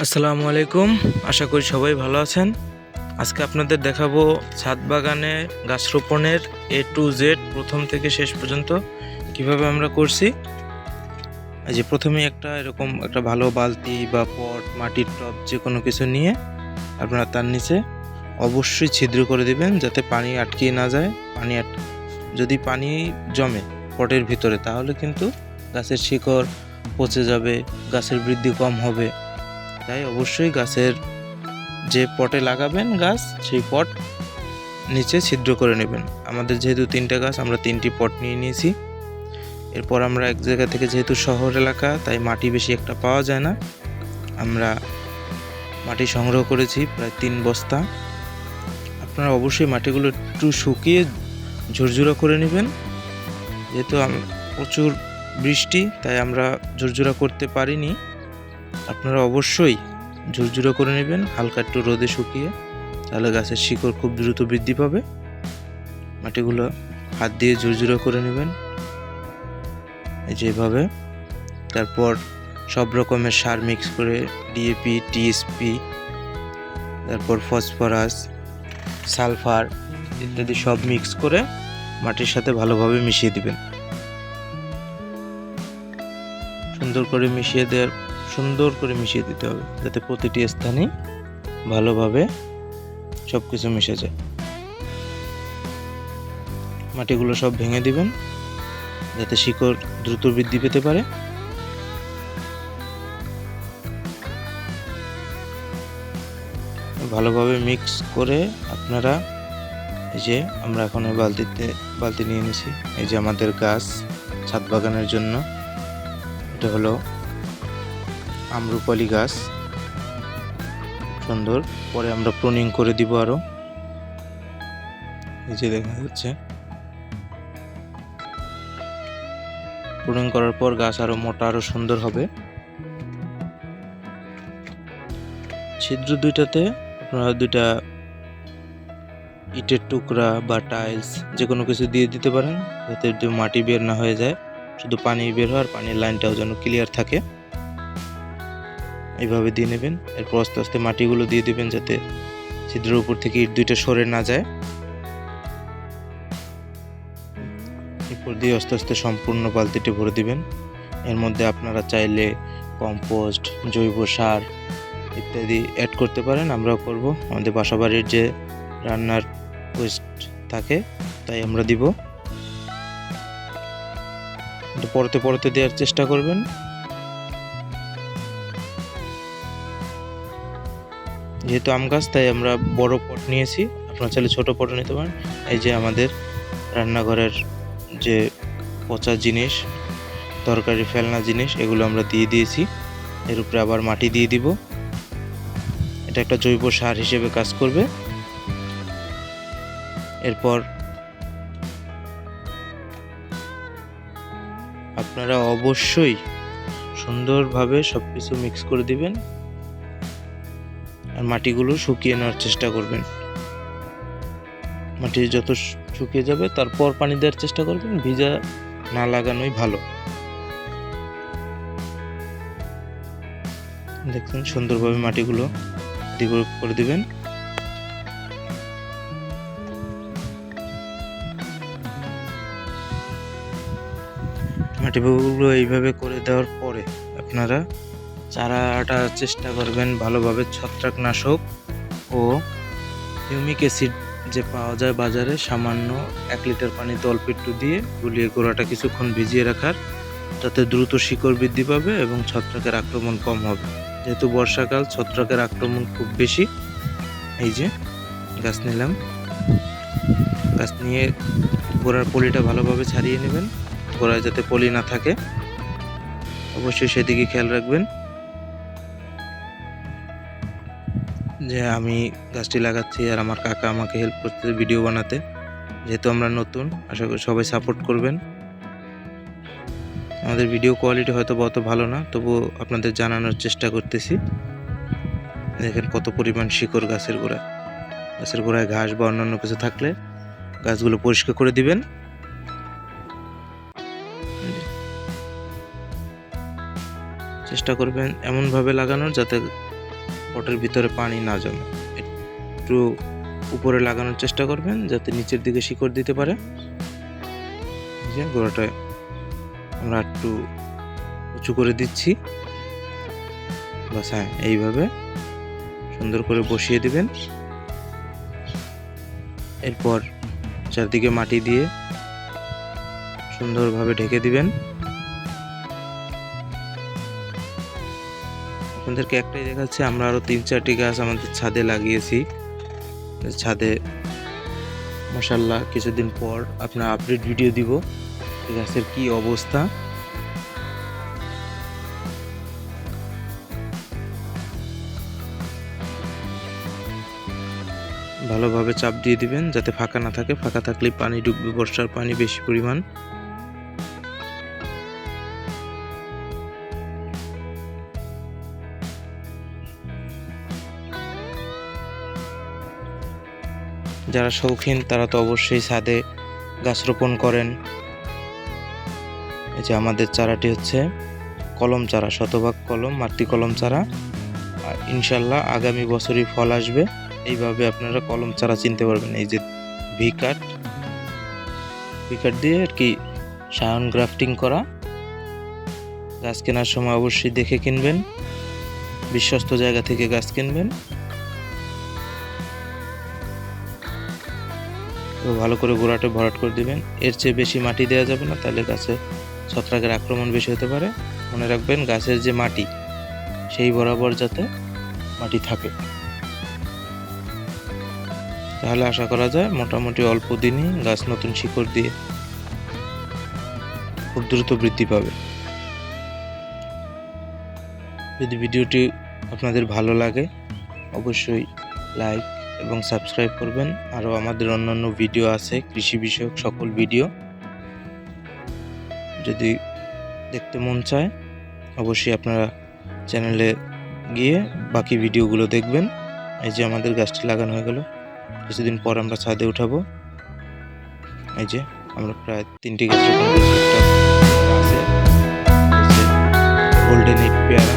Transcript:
আসসালামু আলাইকুম। আশা করি সবাই ভালো আছেন। আজকে আপনাদের দেখাবো ছাদ বাগানে গাছ রোপণের A to Z প্রথম থেকে শেষ পর্যন্ত কিভাবে আমরা করছি। এই যে প্রথমেই এরকম একটা ভালো বালতি বা পট, মাটির টব যে কোনো কিছু নিয়ে আপনারা তার নিচে অবশ্যই ছিদ্র করে দিবেন যাতে পানি আটকে না যায়। যদি পানি জমে পটের ভিতরে তাহলে কিন্তু গাছের শিকড় পচে যাবে, গাছের বৃদ্ধি কম হবে। তাই অবশ্যই গাছের যে পটে লাগাবেন গাছ, সেই পট নিচে ছিদ্র করে নেবেন। আমাদের যেহেতু 3টা গাছ, আমরা 3টি পট নিয়ে নিয়েছি। এরপর আমরা এক জায়গা থেকে, যেহেতু শহর এলাকা তাই মাটি বেশি একটা পাওয়া যায় না, আমরা মাটি সংগ্রহ করেছি প্রায় 3 বস্তা। আপনারা অবশ্যই মাটিগুলো একটু শুকিয়ে ঝুরঝুরা করে নেবেন। যেহেতু প্রচুর বৃষ্টি তাই আমরা ঝুরঝুরা করতে পারিনি। আপনারা অবশ্যই ঝুরঝুরা করে নেবেন, হালকা একটু রোদে শুকিয়ে, তাহলে গাছের শিকড় খুব দ্রুত বৃদ্ধি পাবে। মাটিগুলো হাত দিয়ে ঝুরঝুরা করে নেবেন যেভাবে। তারপর সব রকমের সার মিক্স করে ডিএপি, টিএসপি, তারপর ফসফরাস, সালফার ইত্যাদি সব মিক্স করে মাটির সাথে ভালোভাবে মিশিয়ে দিবেন। সুন্দর করে মিশিয়ে দিতে হবে যাতে প্রতিটি স্থানে ভালোভাবে সব কিছু মিশে যায়। মাটিগুলো সব ভেঙে দিবেন যাতে শিকড় দ্রুত বৃদ্ধি পেতে পারে। ভালোভাবে মিক্স করে আপনারা, এই যে আমরা এখন বালতি নিয়ে নিয়েছি। এই যে আমাদের গাছ ছাদ বাগানের জন্য, এটা হলো আম্রপালি গাছ, সুন্দর। পরে আমরা প্রুনিং করে দিব আরো, এই যে দেখা যাচ্ছে। প্রুনিং করার পর গাছ আরো মোটা, আরো সুন্দর হবে। ছিদ্র দুইটাতে আপনারা 2টা ইটের টুকরা বা টাইলস যে কোনো কিছু দিয়ে দিতে পারেন যাতে মাটি বের না হয়ে যায়, শুধু পানি বের হয় আর পানির লাইনটাও যেন ক্লিয়ার থাকে। এইভাবে দিয়ে নেবেন। এরপর আস্তে আস্তে মাটিগুলো দিয়ে দিবেন যাতে ছিদ্রের উপর থেকে ইট 2টা সরে না যায়। এরপর দিয়ে আস্তে আস্তে সম্পূর্ণ বালতিটি ভরে দিবেন। এর মধ্যে আপনারা চাইলে কম্পোস্ট, জৈব সার ইত্যাদি অ্যাড করতে পারেন। আমরাও করব, আমাদের বাসাবাড়ির যে রান্নার ওয়েস্ট থাকে তাই আমরা দিব। পরতে পরতে দেওয়ার চেষ্টা করবেন। যেহেতু আম গাছ তাই আমরা বড় পট নিয়েছি, আপনারা চাইলে ছোট পটও নিতে পারেন। এই যে আমাদের রান্নাঘরের যে পচা জিনিস, তরকারি ফেলনা জিনিস, এগুলো আমরা দিয়ে দিয়েছি। এর উপরে আবার মাটি দিয়ে দিব। এটা একটা জৈব সার হিসেবে কাজ করবে। এরপর আপনারা অবশ্যই সুন্দরভাবে সবকিছু মিক্স করে দিবেন আর মাটিগুলো শুকিয়ে নেওয়ার চেষ্টা করবেন। মাটি যত শুকিয়ে যাবে তারপর পানি দেওয়ার চেষ্টা করবেন, ভিজা না লাগানোই ভালো। দেখুন সুন্দরভাবে মাটিগুলো করে দিবেন। মাটিগুলো এইভাবে করে দেওয়ার পরে আপনারা চারাটা চেষ্টা করবেন ভালোভাবে ছত্রাকনাশক ও হিউমিক অ্যাসিড যে পাওয়া যায় বাজারে, সামান্য 1 লিটার পানিতে অল্প একটু দিয়ে গুলিয়ে গোড়াটা কিছুক্ষণ ভিজিয়ে রাখার, যাতে দ্রুত শিকড় বৃদ্ধি পাবে এবং ছত্রাকের আক্রমণ কম হবে। যেহেতু বর্ষাকাল, ছত্রাকের আক্রমণ খুব বেশি। এই যে গাছ নিলাম, গাছ নিয়ে গোড়ার পলিটা ভালোভাবে ছাড়িয়ে নেবেন, গোড়ায় যাতে পলি না থাকে, অবশ্যই সেদিকে খেয়াল রাখবেন। যে আমি গাছটি লাগাচ্ছি আর আমার কাকা আমাকে হেল্প করতে ভিডিও বানাতে, যেহেতু আমরা নতুন, আশা করি সবাই সাপোর্ট করবেন। আমাদের ভিডিও কোয়ালিটি হয়তো অত ভালো না, তবু আপনাদের জানানোর চেষ্টা করতেছি। দেখেন কত পরিমাণ শিকড় গাছের গোড়ায় ঘাস বা অন্যান্য কিছু থাকলে গাছগুলো পরিষ্কার করে দিবেন। চেষ্টা করবেন এমনভাবে লাগানোর যাতে পটের ভিতরে পানি না জমে। একটু উপরে লাগানোর চেষ্টা করবেন যাতে নিচের দিকে শিকড় দিতে পারে। যে গোড়াটা আমরা একটু উঁচু করে দিচ্ছি, বাস। হ্যাঁ, এইভাবে সুন্দর করে বসিয়ে দিবেন। এরপর চারদিকে মাটি দিয়ে সুন্দরভাবে ঢেকে দিবেন। আপনাদেরকে একটাই দেখাচ্ছি, আমরা আরো 3-4টি গাছ আমাদের ছাদে লাগিয়েছি। ছাদে মাশাআল্লাহ কিছুদিন পর আপনার আপডেট ভিডিও দিব গাছের কি অবস্থা। ভালোভাবে চাপ দিয়ে দিবেন যাতে ফাঁকা না থাকে, ফাঁকা থাকলেই পানি ঢুকবে, বর্ষার পানি বেশি পরিমাণ। যারা শৌখিন তারা তো অবশ্যই ছাদে গাছ রোপণ করেন। এই যে আমাদের চারাটি হচ্ছে কলম চারা, শতভাগ কলম, মাটি কলম চারা। আর ইনশাল্লাহ আগামী বছরই ফল আসবে। এইভাবে আপনারা কলম চারা চিনতে পারবেন। এই যে ভি কাট দিয়ে আর কি সায়ন গ্রাফটিং করা। গাছ কেনার সময় অবশ্যই দেখে কিনবেন, বিশ্বস্ত জায়গা থেকে গাছ কিনবেন। তো ভালো করে গোড়াটা ভরাট করে দিবেন। এর চেয়ে বেশি মাটি দেওয়া যাবে না, তাহলে গাছে ছত্রাকের আক্রমণ বেশি হতে পারে। মনে রাখবেন গাছের যে মাটি সেই বরাবর যাতে মাটি থাকে, তাহলে আশা করা যায় মোটামুটি অল্প দিনই গাছ নতুন শিকড় দিয়ে খুব দ্রুত বৃদ্ধি পাবে। যদি ভিডিওটি আপনাদের ভালো লাগে অবশ্যই লাইক এবং সাবস্ক্রাইব করবেন। আরও আমাদের অন্যান্য ভিডিও আছে, কৃষি বিষয়ক সকল ভিডিও। যদি দেখতে মন চায় অবশ্যই আপনারা চ্যানেলে গিয়ে বাকি ভিডিওগুলো দেখবেন। এই যে আমাদের গাছটি লাগানো হয়ে গেল, কিছুদিন পর আমরা ছাদে উঠাবো। এই যে আমরা প্রায় 3টি গাছ রোপণ করেছি। একটা আছে গোল্ডেন ইট পেয়ারা,